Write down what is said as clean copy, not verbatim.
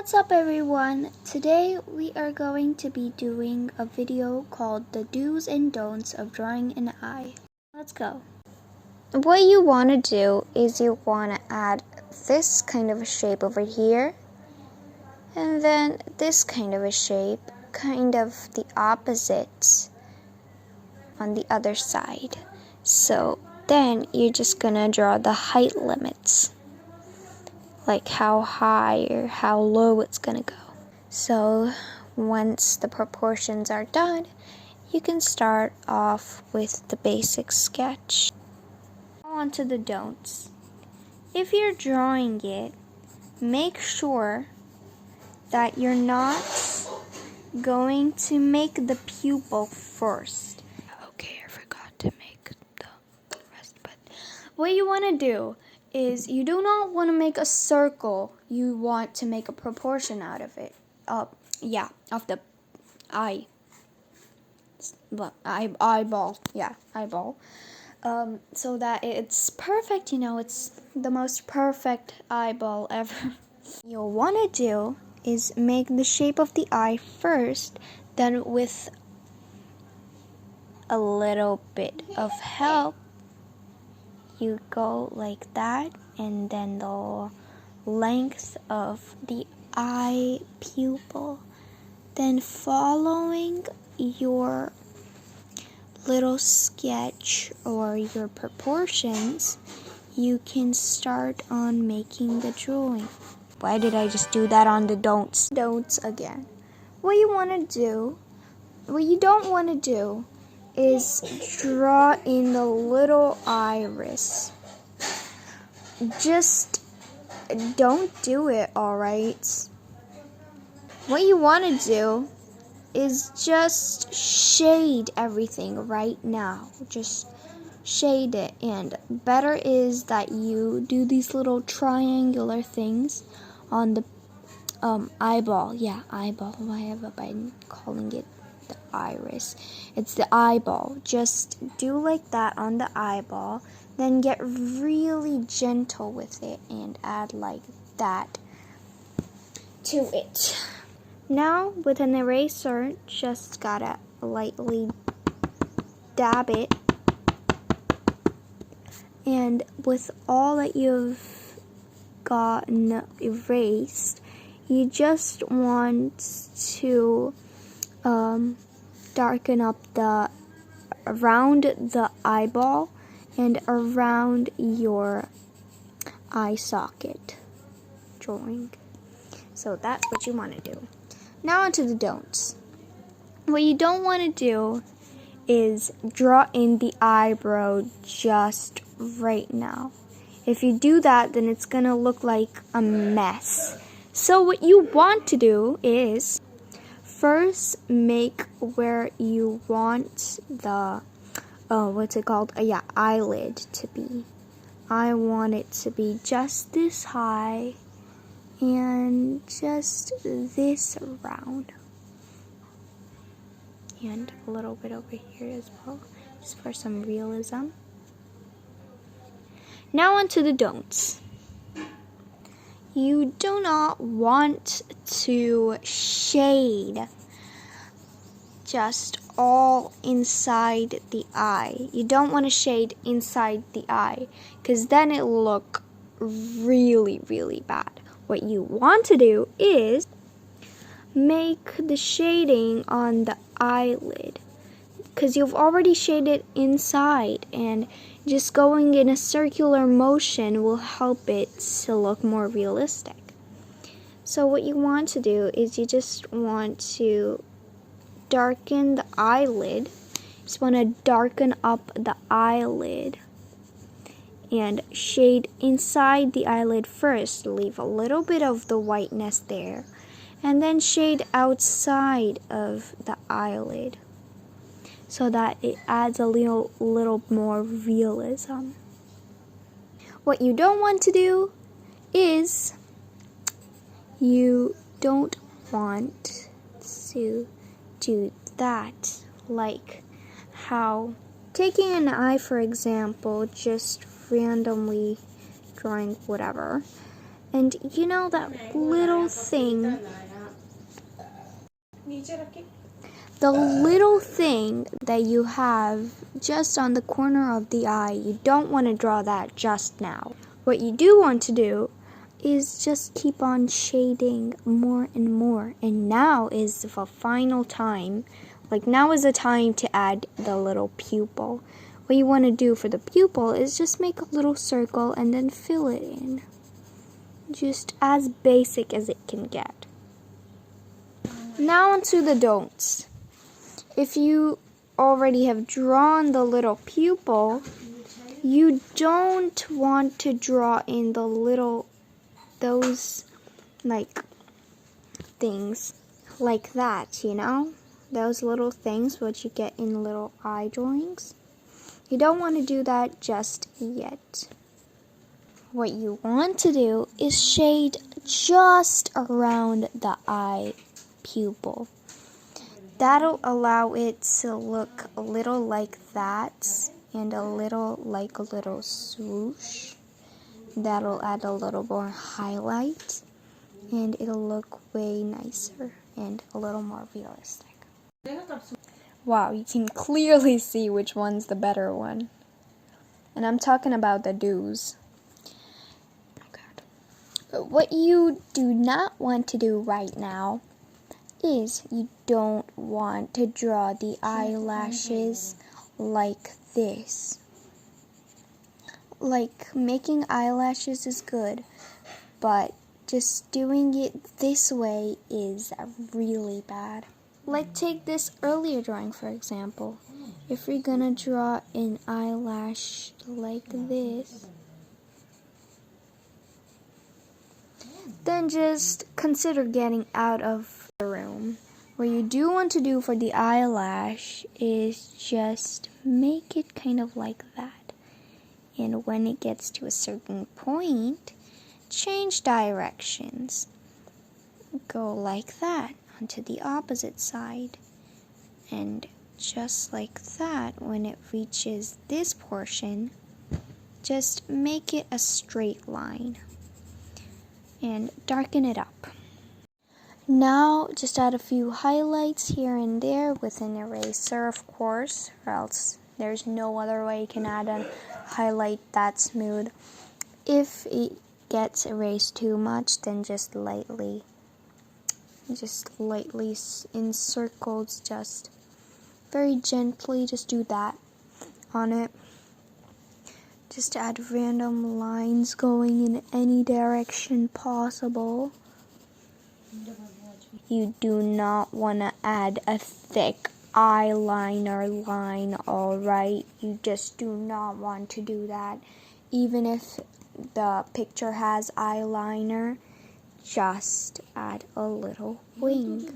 What's up everyone? Today we are going to be doing a video called the do's and don'ts of drawing an eye. Let's go. What you want to do is you want to add this kind of a shape over here and then this kind of a shape, kind of the opposite on the other side. So then you're just gonna draw the height limits, like how high or how low it's gonna go. So once the proportions are done, you can start off with the basic sketch. On to the don'ts. If you're drawing it, make sure that you're not going to make the pupil first. Okay, I forgot to make the rest, but what you want to do is you do not want to make a circle. You want to make a proportion out of it. Of the eye. Eyeball. Yeah, eyeball. So that it's perfect, it's the most perfect eyeball ever. You'll want to do is make the shape of the eye first, then with a little bit of help, you go like that, and then the length of the eye pupil. Then following your little sketch or your proportions, you can start on making the drawing. Why did I just do that on the don'ts? Don'ts again. What you don't want to do is draw in the little iris. Just don't do it, alright? What you want to do is just shade everything right now. Just shade it, and better is that you do these little triangular things on the eyeball. Yeah, eyeball. Why have I been calling it the iris? It's the eyeball. Just do like that on the eyeball, then get really gentle with it and add like that to it. Now with an eraser, just gotta lightly dab it, and with all that you've gotten erased, you just want to darken up around the eyeball and around your eye socket drawing. So that's what you want to do. Now onto the don'ts. What you don't want to do is draw in the eyebrow just right now. If you do that, then it's gonna look like a mess. So what you want to do is first make where you want the eyelid to be. I want it to be just this high and just this round, and a little bit over here as well, just for some realism. Now onto the don'ts. You do not want to shade just all inside the eye. You don't want to shade inside the eye, because then it'll look really, really bad. What you want to do is make the shading on the eyelid, because you've already shaded inside, and just going in a circular motion will help it to look more realistic. So what you want to do is you just want to darken the eyelid. You just want to darken up the eyelid and shade inside the eyelid first. Leave a little bit of the whiteness there, and then shade outside of the eyelid so that it adds a little more realism. What you don't want to do is you don't want to do that, like how taking an eye, for example, just randomly drawing whatever, And you know that little thing, the little thing that you have just on the corner of the eye, you don't want to draw that just now. What you do want to do is just keep on shading more and more. And now is the final time. Like now is the time to add the little pupil. What you want to do for the pupil is just make a little circle and then fill it in. Just as basic as it can get. Now onto the don'ts. If you already have drawn the little pupil, you don't want to draw in the little, those like things like that, you know? Those little things which you get in little eye drawings. You don't want to do that just yet. What you want to do is shade just around the eye pupil. That'll allow it to look a little like that and a little like a little swoosh. That'll add a little more highlight and it'll look way nicer and a little more realistic. Wow, you can clearly see which one's the better one. And I'm talking about the do's. But what you do not want to do right now is you don't want to draw the eyelashes like this. Like making eyelashes is good, but just doing it this way is really bad. Like take this earlier drawing for example. If you're gonna draw an eyelash like this, then just consider getting out of the room. What you do want to do for the eyelash is just make it kind of like that. And when it gets to a certain point, change directions. Go like that onto the opposite side. And just like that, when it reaches this portion, just make it a straight line. And darken it up. Now just add a few highlights here and there with an eraser, of course, or else there's no other way you can add a highlight that smooth. If it gets erased too much, then just lightly in circles, just very gently, just do that on it. Just add random lines going in any direction possible. You do not want to add a thick eyeliner line, alright? You just do not want to do that. Even if the picture has eyeliner, just add a little wing.